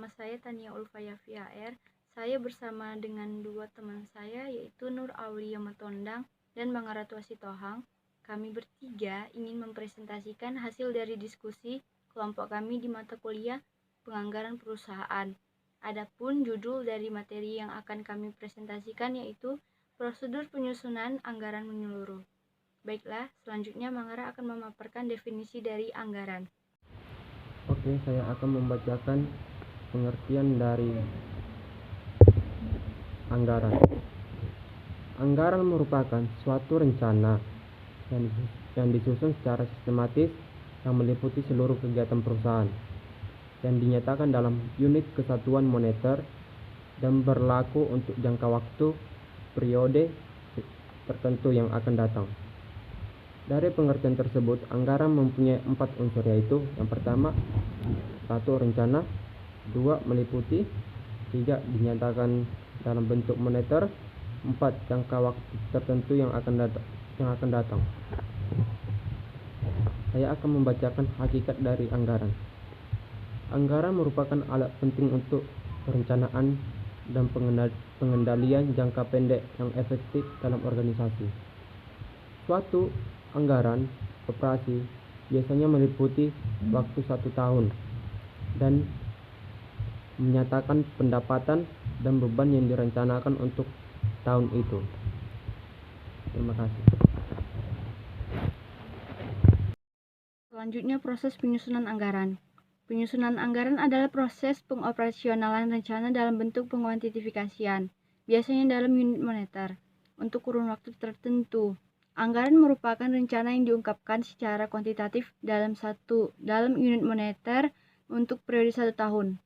nama saya Tania Ulfaya VAR. Saya bersama dengan dua teman saya yaitu Nur Aulia Matondang dan Mangaratu Asitohang. Kami bertiga ingin mempresentasikan hasil dari diskusi kelompok kami di mata kuliah Penganggaran Perusahaan. Adapun judul dari materi yang akan kami presentasikan yaitu Prosedur Penyusunan Anggaran Menyeluruh. Baiklah, selanjutnya Mangara akan memaparkan definisi dari anggaran. Oke, saya akan membacakan pengertian dari anggaran. Anggaran merupakan suatu rencana yang disusun secara sistematis yang meliputi seluruh kegiatan perusahaan yang dinyatakan dalam unit kesatuan moneter dan berlaku untuk jangka waktu periode tertentu yang akan datang. Dari pengertian tersebut, anggaran mempunyai 4 unsur, yaitu yang pertama, 1. Rencana, 2. Meliputi, 3. Dinyatakan dalam bentuk moneter, 4. Jangka waktu tertentu yang akan datang. Saya akan membacakan hakikat dari anggaran. Anggaran merupakan alat penting untuk perencanaan dan pengendalian jangka pendek yang efektif dalam organisasi. Suatu anggaran operasi biasanya meliputi waktu 1 tahun dan menyatakan pendapatan dan beban yang direncanakan untuk tahun itu. Terima kasih. Selanjutnya, proses penyusunan anggaran. Penyusunan anggaran adalah proses pengoperasionalan rencana dalam bentuk penguantifikasian, biasanya dalam unit moneter, untuk kurun waktu tertentu. Anggaran merupakan rencana yang diungkapkan secara kuantitatif dalam unit moneter untuk periode 1 tahun.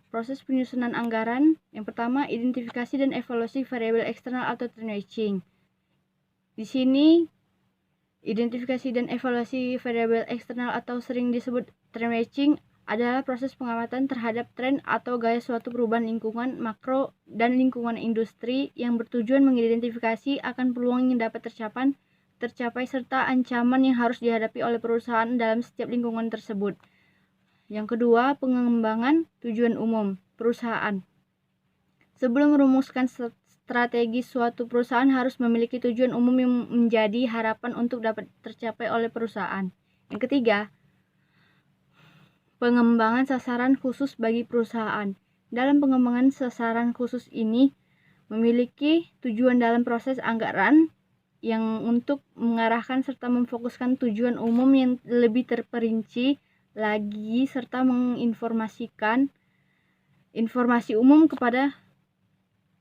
Proses penyusunan anggaran, yang pertama, identifikasi dan evaluasi variabel eksternal atau trend-matching. Di sini, identifikasi dan evaluasi variabel eksternal atau sering disebut trend-matching adalah proses pengamatan terhadap tren atau gaya suatu perubahan lingkungan makro dan lingkungan industri yang bertujuan mengidentifikasi akan peluang yang dapat tercapai serta ancaman yang harus dihadapi oleh perusahaan dalam setiap lingkungan tersebut. Yang kedua, pengembangan tujuan umum perusahaan. Sebelum merumuskan strategi, suatu perusahaan harus memiliki tujuan umum yang menjadi harapan untuk dapat tercapai oleh perusahaan. Yang ketiga, pengembangan sasaran khusus bagi perusahaan. Dalam pengembangan sasaran khusus ini memiliki tujuan dalam proses anggaran yang untuk mengarahkan serta memfokuskan tujuan umum yang lebih terperinci lagi serta menginformasikan informasi umum kepada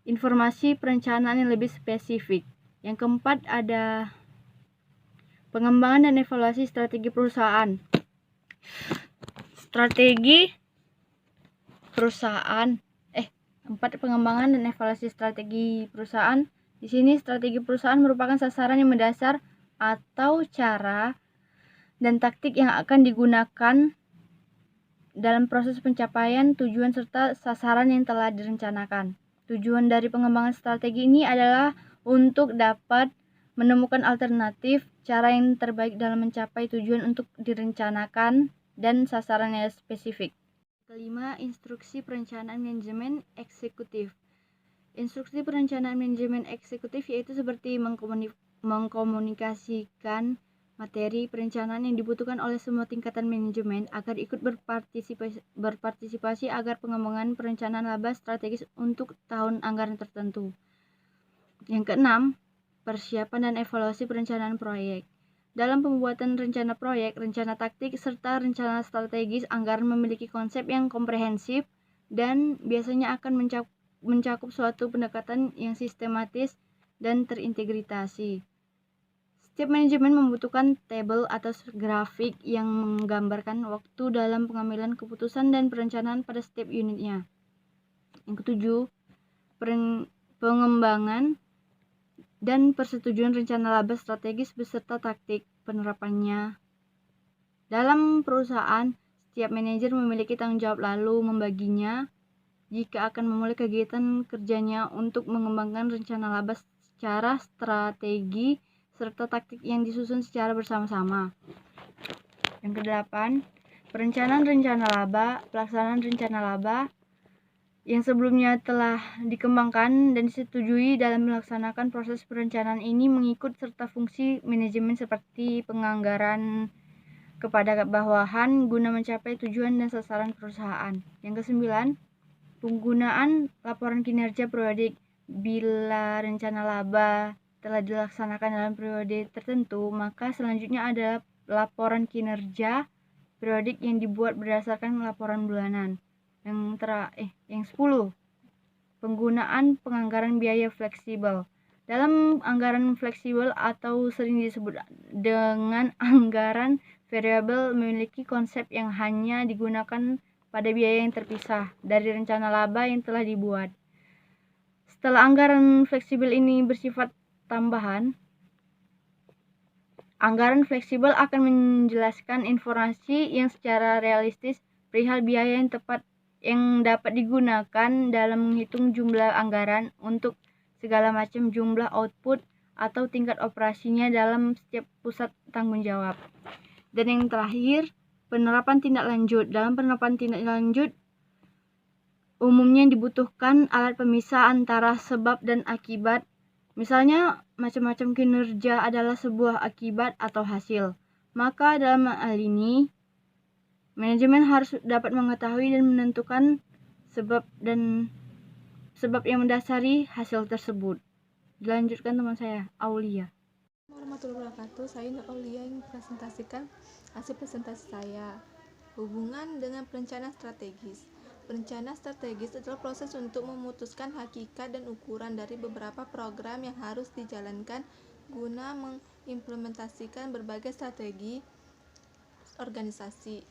informasi perencanaan yang lebih spesifik. Yang keempat, ada pengembangan dan evaluasi strategi perusahaan. Pengembangan dan evaluasi strategi perusahaan. Di sini strategi perusahaan merupakan sasaran yang mendasar atau cara dan taktik yang akan digunakan dalam proses pencapaian tujuan serta sasaran yang telah direncanakan. Tujuan dari pengembangan strategi ini adalah untuk dapat menemukan alternatif cara yang terbaik dalam mencapai tujuan untuk direncanakan dan sasaran yang spesifik. Kelima, instruksi perencanaan manajemen eksekutif. Instruksi perencanaan manajemen eksekutif yaitu seperti mengkomunikasikan materi perencanaan yang dibutuhkan oleh semua tingkatan manajemen agar ikut berpartisipasi agar pengembangan perencanaan laba strategis untuk tahun anggaran tertentu. Yang keenam, persiapan dan evaluasi perencanaan proyek. Dalam pembuatan rencana proyek, rencana taktik, serta rencana strategis, anggaran memiliki konsep yang komprehensif dan biasanya akan mencakup suatu pendekatan yang sistematis dan terintegrasi. Setiap manajemen membutuhkan tabel atau grafik yang menggambarkan waktu dalam pengambilan keputusan dan perencanaan pada setiap unitnya. Yang ketujuh, pengembangan dan persetujuan rencana laba strategis beserta taktik penerapannya. Dalam perusahaan, setiap manajer memiliki tanggung jawab lalu membaginya jika akan memulai kegiatan kerjanya untuk mengembangkan rencana laba secara strategi serta taktik yang disusun secara bersama-sama. Yang kedelapan, Perencanaan rencana laba, pelaksanaan rencana laba yang sebelumnya telah dikembangkan dan disetujui dalam melaksanakan proses perencanaan ini mengikut serta fungsi manajemen seperti penganggaran kepada bawahan guna mencapai tujuan dan sasaran perusahaan. Yang kesembilan, penggunaan laporan kinerja periodik. Bila rencana laba telah dilaksanakan dalam periode tertentu, maka selanjutnya adalah laporan kinerja periodik yang dibuat berdasarkan laporan bulanan. Yang 10, penggunaan penganggaran biaya fleksibel. Dalam anggaran fleksibel atau sering disebut dengan anggaran variabel memiliki konsep yang hanya digunakan pada biaya yang terpisah dari rencana laba yang telah dibuat. Setelah anggaran fleksibel ini bersifat tambahan, anggaran fleksibel akan menjelaskan informasi yang secara realistis perihal biaya yang tepat yang dapat digunakan dalam menghitung jumlah anggaran untuk segala macam jumlah output atau tingkat operasinya dalam setiap pusat tanggung jawab. Dan yang terakhir, penerapan tindak lanjut. Dalam penerapan tindak lanjut, umumnya dibutuhkan alat pemisah antara sebab dan akibat. Misalnya, macam-macam kinerja adalah sebuah akibat atau hasil. Maka dalam hal ini, manajemen harus dapat mengetahui dan menentukan sebab yang mendasari hasil tersebut. Dilanjutkan teman saya, Aulia. Warahmatullahi wabarakatuh. Saya Nur Aulia yang mempresentasikan hasil presentasi saya. Hubungan dengan perencanaan strategis. Perencanaan strategis adalah proses untuk memutuskan hakikat dan ukuran dari beberapa program yang harus dijalankan guna mengimplementasikan berbagai strategi organisasi.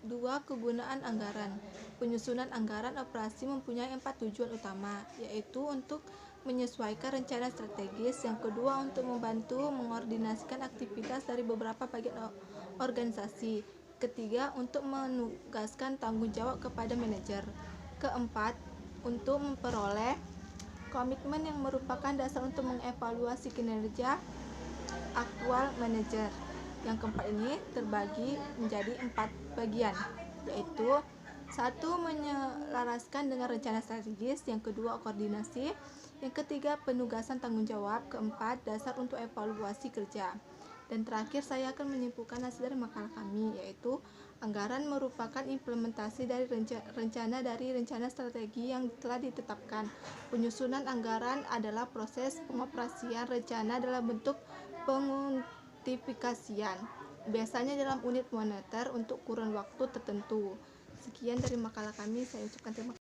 2. Kegunaan anggaran. Penyusunan anggaran operasi mempunyai 4 tujuan utama, yaitu untuk menyesuaikan rencana strategis. Yang kedua, untuk membantu mengordinasikan aktivitas dari beberapa bagian organisasi. Ketiga, untuk menugaskan tanggung jawab kepada manajer. Keempat, untuk memperoleh komitmen yang merupakan dasar untuk mengevaluasi kinerja aktual manajer. Yang keempat ini terbagi menjadi 4 bagian, yaitu 1. Menyelaraskan dengan rencana strategis. Yang kedua, koordinasi. Yang ketiga, penugasan tanggung jawab. Keempat, dasar untuk evaluasi kerja. Dan terakhir, saya akan menyimpulkan hasil dari makalah kami, yaitu anggaran merupakan implementasi dari rencana strategi yang telah ditetapkan. Penyusunan anggaran adalah proses pengoperasian rencana dalam bentuk penguantifikasian, biasanya dalam unit moneter untuk kurun waktu tertentu. Sekian dari makalah kami, saya ucapkan terima kasih.